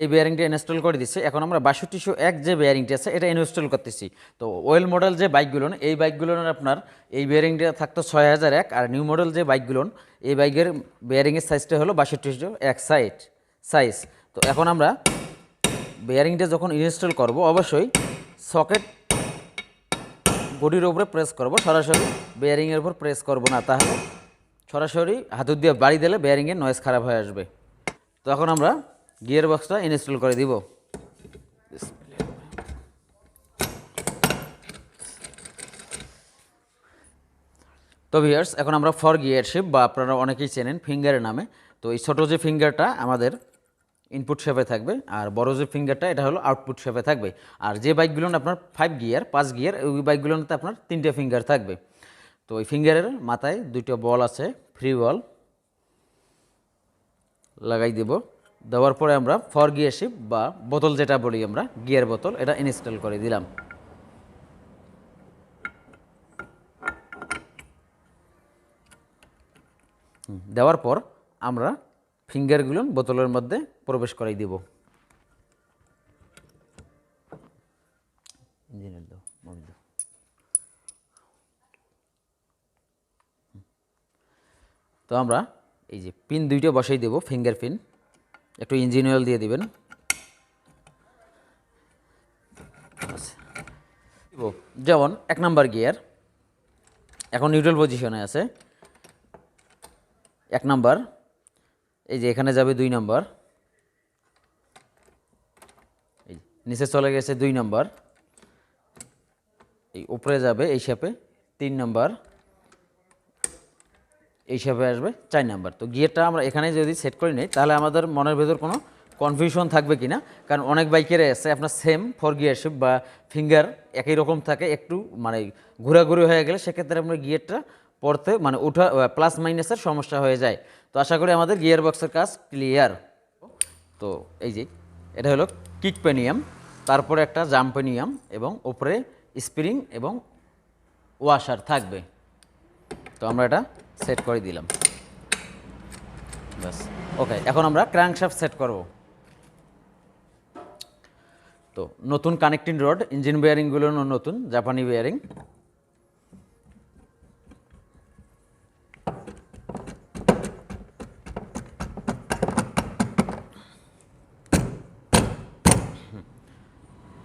এই বেয়ারিংটা ইনস্টল করে দিচ্ছি। এখন আমরা 6201 যে বেয়ারিংটা আছে এটা ইনস্টল করতেছি। তো ওয়েল মডেল যে বাইকগুলো এই বাইকগুলোর আপনার এই বেয়ারিংটা থাকতো 6001, আর নিউ মডেল যে বাইকগুলো এই বাইকের বেয়ারিংয়ের সাইজটা হলো 6201 সাইজ। তো এখন আমরা বেয়ারিংটা যখন ইনস্টল করব অবশ্যই সকেট বডির উপরে প্রেস করব, সরাসরি বেয়ারিংয়ের উপর প্রেস করব না, তাহলে সরাসরি হাতুড় দিয়ে বাড়ি দিলে বেয়ারিংয়ের নয়েজ খারাপ হয়ে আসবে। তো এখন আমরা গিয়ার বক্সটা ইনস্টল করে দিব। তো ভিউয়ার্স, এখন আমরা ফর গিয়ার শিফট বা আপনারা অনেকেই চেনেন ফিঙ্গারের নামে। তো এই ছোটো যে ফিঙ্গারটা আমাদের ইনপুট শেপে থাকবে, আর বড় যে ফিঙ্গারটা এটা হলো আউটপুট শেপে থাকবে। আর যে বাইকগুলো আপনার 5 গিয়ার 5 গিয়ার ওই বাইকগুলোতে আপনার 3টে ফিঙ্গার থাকবে। তো ওই ফিঙ্গারের মাথায় 2টো বল আছে, ফ্রি বল লাগাই দেব। দেওয়ার পরে আমরা ফর গিয়ার শিফট বা বোতল যেটা বলি আমরা গিয়ার বোতল, এটা ইনস্টল করে দিলাম। দেওয়ার পর আমরা ফিঙ্গারগুলো বোতলের মধ্যে প্রবেশ করাই দেব। তো আমরা এই যে পিন 2টা বসাই দেব, ফিঙ্গার পিন, একটু ইঞ্জিন অয়েল দিয়ে দিবেন। যেমন 1 নাম্বার গিয়ার এখন নিউট্রাল পজিশনে আছে, 1 নাম্বার, এই যে এখানে যাবে 2 নাম্বার, এই নিচে চলে গেছে 2 নাম্বার, এই উপরে যাবে এই শেপে 3 নাম্বার, এই শেপে আসবে 4 নাম্বার। তো গিয়ারটা আমরা এখানে যদি সেট করে নিই তাহলে আমাদের মনের ভেতর কোনো কনফিউশন থাকবে কি না, কারণ অনেক বাইকের আছে আপনার সেম ফর গিয়ার শিফট বা ফিঙ্গার একই রকম থাকে, একটু মানে ঘোরাঘুরি হয়ে গেলে সেক্ষেত্রে আমরা গিয়ারটা পড়তে মানে ওঠা প্লাস মাইনাসের সমস্যা হয়ে যায়। তো আশা করি আমাদের গিয়ার বক্সের কাজ ক্লিয়ার। তো এই যে এটা হলো কিক পেনিয়াম, তারপরে একটা জাম্পেনিয়াম এবং উপরে স্প্রিং এবং ওয়াশার থাকবে। তো আমরা এটা সেট করে দিলাম, বাস ওকে। এখন আমরা ক্র্যাঙ্কশ্যাফট সেট করব। তো নতুন কানেক্টিং রড, ইঞ্জিন বেয়ারিংগুলো নতুন জাপানি বেয়ারিং।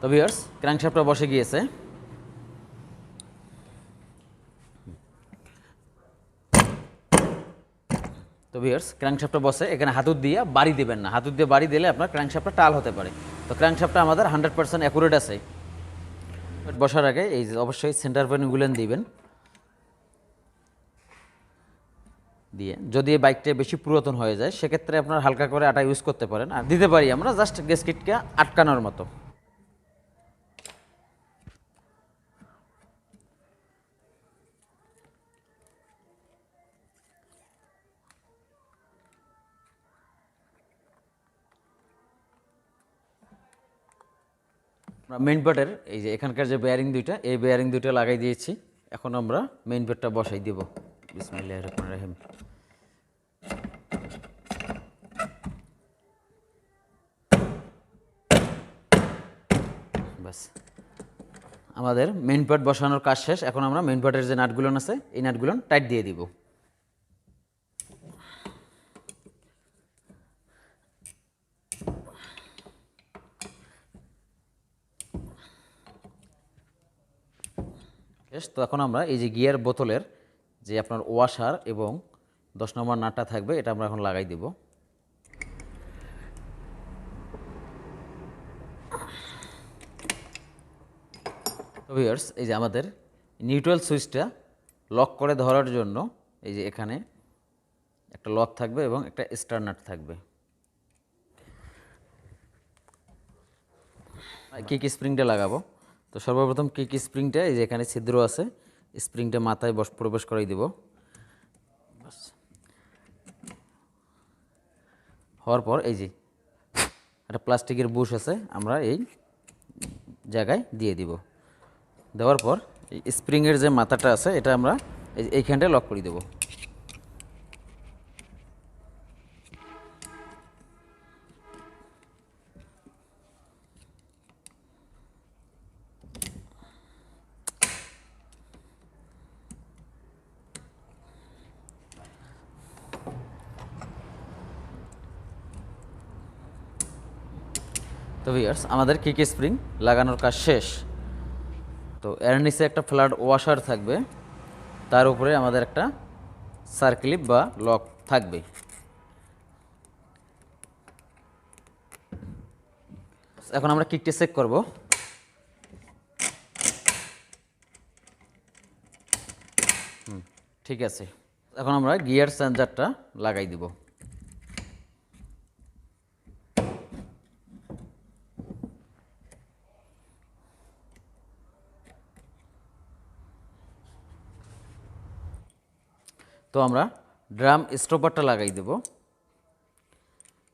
তো ভিউয়ার্স, ক্র্যাঙ্কশ্যাফটটা বসে গিয়েছে। তো ভিউয়ার্স, ক্র্যাঙ্কশ্যাফটটা বসে, এখানে হাতুড় দিয়ে বাড়ি দেবেন না, হাতুড় দিয়ে বাড়ি দিলে আপনার ক্র্যাঙ্কশ্যাফটটা টাল হতে পারে। তো ক্র্যাঙ্কশ্যাফটটা আমাদের 100% অ্যাকুরেট আছে। বসার আগে এই যে অবশ্যই সেন্টার পেনগুলো দিবেন, দিয়ে যদি এই বাইকটা বেশি পুরাতন হয়ে যায় সেক্ষেত্রে আপনার হালকা করে আটা ইউজ করতে পারেন, আর দিতে পারি আমরা জাস্ট গ্যাসকিটকে আটকানোর মতো। মেইন পার্টের এই যে এখানকার যে বেয়ারিং দুইটা, এই বেয়ারিং দুইটা লাগাই দিয়েছি। এখন আমরা মেইন পার্টটা বসাই দিব। বিসমিল্লাহির রহমানির রহিম। বাস আমাদের মেইন পার্ট বসানোর কাজ শেষ। এখন আমরা মেইন পার্টের যে নাটগুলো আছে এই নাটগুলো টাইট দিয়ে দিব। তো এখন আমরা এই যে গিয়ার বোতলের যে আপনার ওয়াশার এবং 10 নম্বর নাটটা থাকবে এটা আমরা এখন লাগাই দিব। তো ভিউয়ার্স, এই যে আমাদের নিউট্রাল সুইচটা লক করে ধরার জন্য এই যে এখানে একটা লক থাকবে এবং একটা স্টার নাট থাকবে। কিক স্প্রিংটা লাগাবো। তো সর্বপ্রথম কিক স্প্রিংটা এই যে এখানে ছিদ্র আছে, স্প্রিংটা মাথায় প্রবেশ করাই দিব। হওয়ার পর এই যে একটা প্লাস্টিকের বুশ আছে, আমরা এই জায়গায় দিয়ে দিব। দেওয়ার পর এই স্প্রিংয়ের যে মাথাটা আছে এটা আমরা এইখানটায় লক করে দেব। তো ভিউয়ার্স আমাদের কিক স্প্রিং লাগানোর কাজ শেষ। তো এর নিচে একটা ফ্ল্যাট ওয়াশার থাকবে, তার উপরে আমাদের একটা সার্ক্লিপ বা লক থাকবে। এখন আমরা কিকটি চেক করব। ঠিক আছে, এখন আমরা গিয়ার চেঞ্জারটা লাগাই দিব। তো আমরা ড্রাম স্টপারটা লাগাই দেব।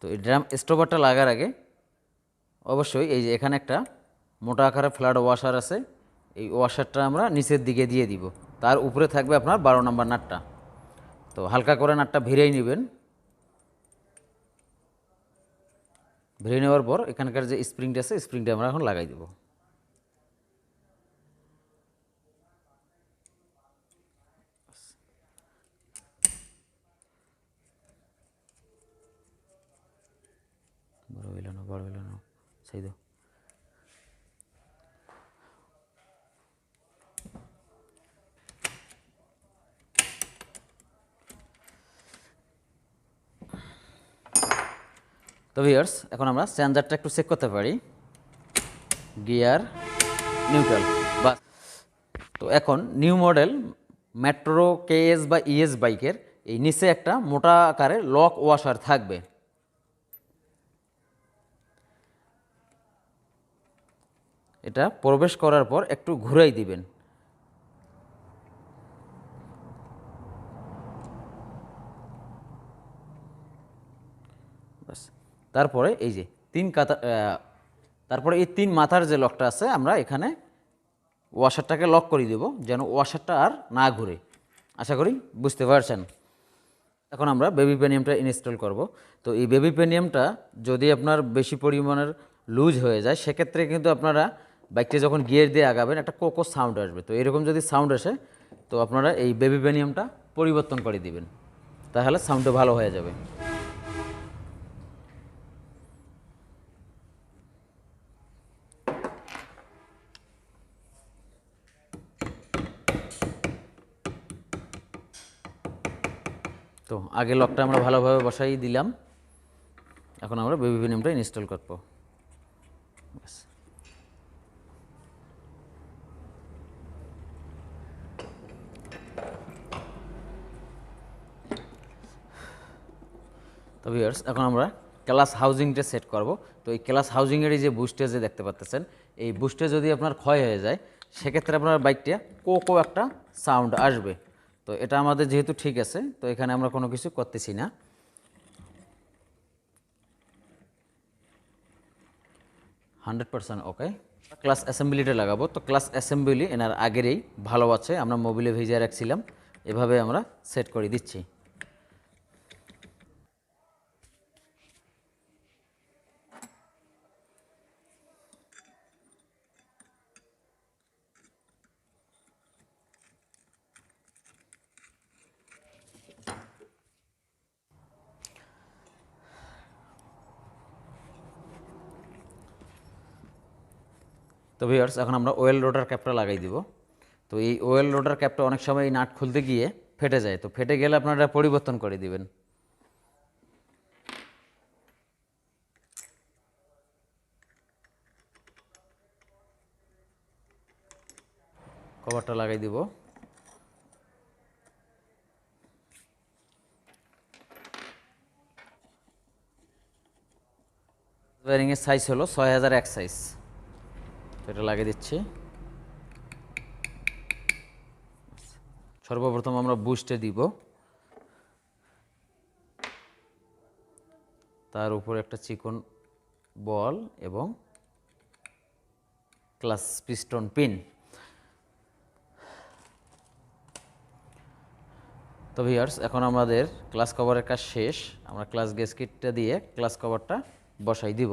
তো এই ড্রাম স্টপারটা লাগার আগে অবশ্যই এই যে এখানে একটা মোটা আকারের ফ্ল্যাট ওয়াশার আছে, এই ওয়াশারটা আমরা নিচের দিকে দিয়ে দিব। তার উপরে থাকবে আপনার 12 নম্বর নাটটা। তো হালকা করে নাটটা ভিড়েই নেবেন। ভিড়ে নেওয়ার পর এখানকার যে স্প্রিংটা আছে স্প্রিংটা আমরা এখন লাগাই দেব। বড় হইল না সেই দাও। তো ভিউয়ার্স এখন আমরা চেঞ্জারটা একটু চেক করতে পারি, গিয়ার নিউট্রাল বা। তো এখন নিউ মডেল মেট্রো কেএস বা ইএস বাইকের এই নিচে একটা মোটা আকারের লক ওয়াশার থাকবে। এটা প্রবেশ করার পর একটু ঘুরাই দিবেন। বাস, তারপরে এই যে তারপরে এই 3 মাথার যে লকটা আছে আমরা এখানে ওয়াশারটাকে লক করে দেব, যেন ওয়াশারটা আর না ঘুরে। আশা করি বুঝতে পারছেন। এখন আমরা বেবি পেনিয়ামটা ইনস্টল করব। তো এই বেবি পেনিয়ামটা যদি আপনার বেশি পরিমাণের লুজ হয়ে যায়, সেক্ষেত্রে কিন্তু আপনারা বাইকটা যখন গিয়ার দিয়ে আগাবেন একটা কোকো সাউন্ড আসবে। তো এরকম যদি সাউন্ড আসে তো আপনারা এই বেবি পেনিয়ামটা পরিবর্তন করে দিবেন, তাহলে সাউন্ডটা ভালো হয়ে যাবে। তো আগে লকটা আমরা ভালোভাবে বসাই দিলাম, এখন আমরা বেবি পেনিয়ামটা ইনস্টল করব। তো ভিউয়ার্স এখন আমরা ক্লাস হাউজিংটা সেট করব। তো এই ক্লাস হাউজিংয়ের যে বুস্টে যে দেখতে পাচ্ছেন, এই বুস্টে যদি আপনার ক্ষয় হয়ে যায় সেক্ষেত্রে আপনার বাইকটা কোকো একটা সাউন্ড আসবে। তো এটা আমাদের যেহেতু ঠিক আছে, তো এখানে আমরা কোনো কিছু করতেছি না। ওকে, ক্লাস অ্যাসেম্বলিটা লাগাবো। তো ক্লাস অ্যাসেম্বলি এনার আগেরই ভালো আছে, আমরা মোবিলে ভিজিয়ে রাখছিলাম, এভাবে আমরা সেট করে দিচ্ছি। তো ভিউয়ার্স এখন আমরা ওয়েল রোটার ক্যাপটা লাগাই দিব। তো এই ওয়েল রোটার ক্যাপটা অনেক সময় এই নাট খুলতে গিয়ে ফেটে যায়, তো ফেটে গেলে আপনারা পরিবর্তন করে দিবেন। কভারটা লাগাই দিব। ওয়ারিংয়ের সাইজ হলো 6001 সাইজ, এটা লাগিয়ে দিচ্ছি। সর্বপ্রথম আমরা বুস্টে দিব, তার উপরে একটা চিকন বল এবং ক্লাস পিস্টন পিন। তো ভিউয়ার্স এখন আমাদের ক্লাস কভারের কাজ শেষ, আমরা ক্লাস গ্যাসকিটটা দিয়ে ক্লাস কভারটা বসাই দিব।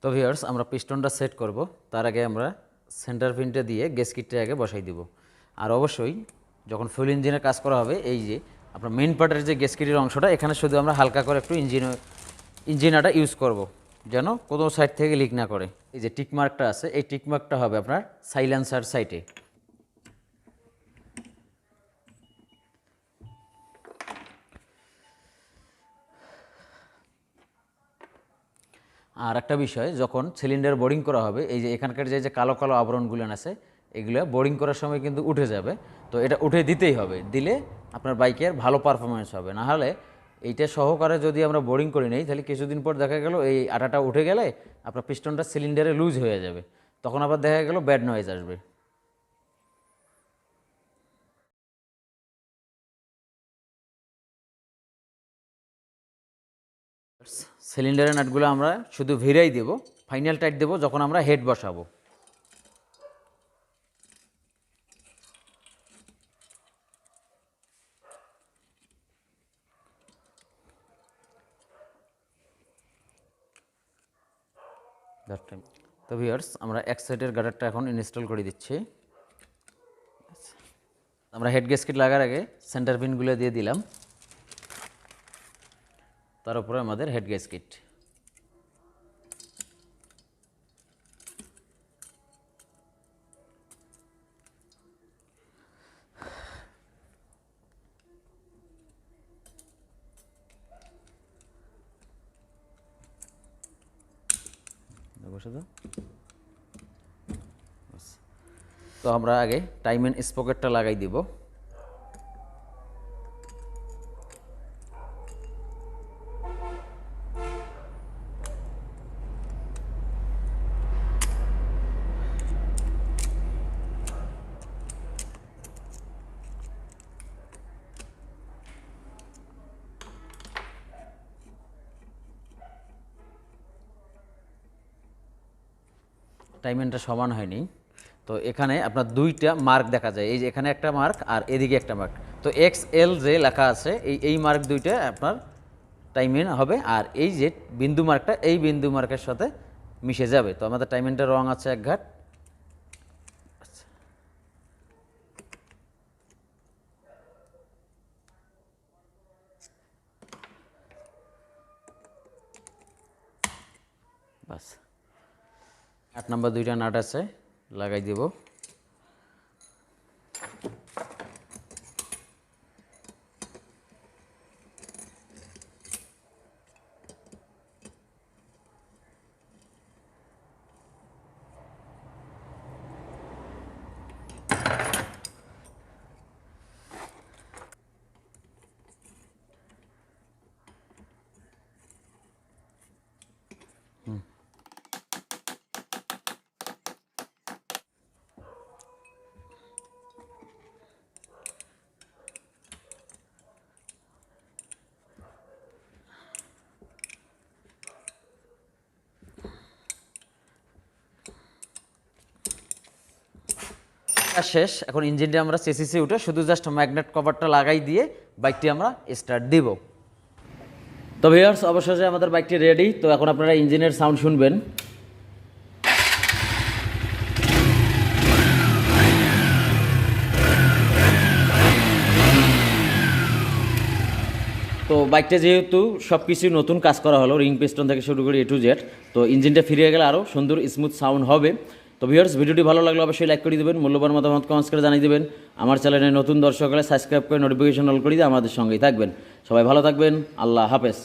তো ভিউয়ার্স আমরা পিস্টনটা সেট করব, তার আগে আমরা সেন্টার পিনটা দিয়ে গ্যাসকিটটা আগে বসাই দিব। আর অবশ্যই যখন ফুল ইঞ্জিনের কাজ করা হবে এই যে আপনার মেইন পার্টের যে গ্যাসকেটের অংশটা, এখানে শুধু আমরা হালকা করে একটু ইঞ্জিনাটা ইউজ করব, যেন কোনো সাইড থেকে লিক না করে। এই যে টিক মার্কটা আছে, এই টিক মার্কটা হবে আপনার সাইলেন্সার সাইডে। আর একটা বিষয়, যখন সিলিন্ডার বোরিং করা হবে, এই যে এখানকার যে কালো কালো আবরণগুলো আছে, এগুলো বোরিং করার সময় কিন্তু উঠে যাবে। তো এটা উঠে দিতেই হবে, দিলে আপনার বাইকের ভালো পারফরমেন্স হবে। না হলে এইটা সহকারে যদি আমরা বোরিং করি নেই, তাহলে কিছুদিন পর দেখা গেল এই আটাটা উঠে গেলে আপনার পিস্টনটা সিলিন্ডারে লুজ হয়ে যাবে, তখন আবার দেখা গেল ব্যাড নয়েজ আসবে। সিলিন্ডারের নাটগুলো আমরা শুধু ভিড়াই দেব, ফাইনাল টাইট দেব যখন আমরা হেড বসাবো। তো ভিউয়ার্স, আমরা এক সাইডের গার্ডারটা এখন ইনস্টল করে দিচ্ছি। আমরা হেড গ্যাসকেট লাগার আগে সেন্টার পিনগুলো দিয়ে দিলাম, তার উপরে আমাদের হেড গ্যাসকেট। বসে দাও। তো আমরা আগে টাইম এন্ড স্পকেটটা লাগাই দিব। টাইমেনটা সমান হয়নি, তো এখানে আপনার দুইটা মার্ক দেখা যায়, এই যে এখানে একটা মার্ক আর এদিকে একটা মার্ক। তো XL যে লেখা আছে, এই মার্ক দুইটা আপনার টাইমেন হবে, আর এই যে বিন্দু মার্কটা এই বিন্দু মার্কের সাথে মিশে যাবে। তো আমাদের টাইমেনটা রং আছে এক ঘাট। বাস, 8 নম্বর দুইটা নাট আছে, লাগাই দিব। শেষ। এখন ইঞ্জিনটা আমরা চেসিসে উঠে শুধু জাস্ট ম্যাগনেট কভারটা লাগাই দিয়ে বাইকটি আমরা স্টার্ট দিব। তো ভিউয়ার্স, অবশেষে আমাদের বাইকটি রেডি। তো এখন আপনারা ইঞ্জিনের সাউন্ড শুনবেন। তো বাইকটা যেহেতু সব কিছু নতুন কাজ করা হলো, রিং পিস্টন থেকে শুরু করে A to Z, তো ইঞ্জিনটা ফিরে গেলে আরও সুন্দর স্মুথ সাউন্ড হবে। তো ভিউয়ার্স, ভিডিওটি ভালো লাগলে অবশ্যই লাইক করে দেবেন, মূল্যবান মতামত কমেন্টস করে জানিয়ে দেবেন। আমার চ্যানেলে নতুন দর্শক হলে সাবস্ক্রাইব করে নোটিফিকেশন অল করে দিয়ে আমাদের সঙ্গেই থাকবেন। সবাই ভালো থাকবেন, আল্লাহ হাফেজ।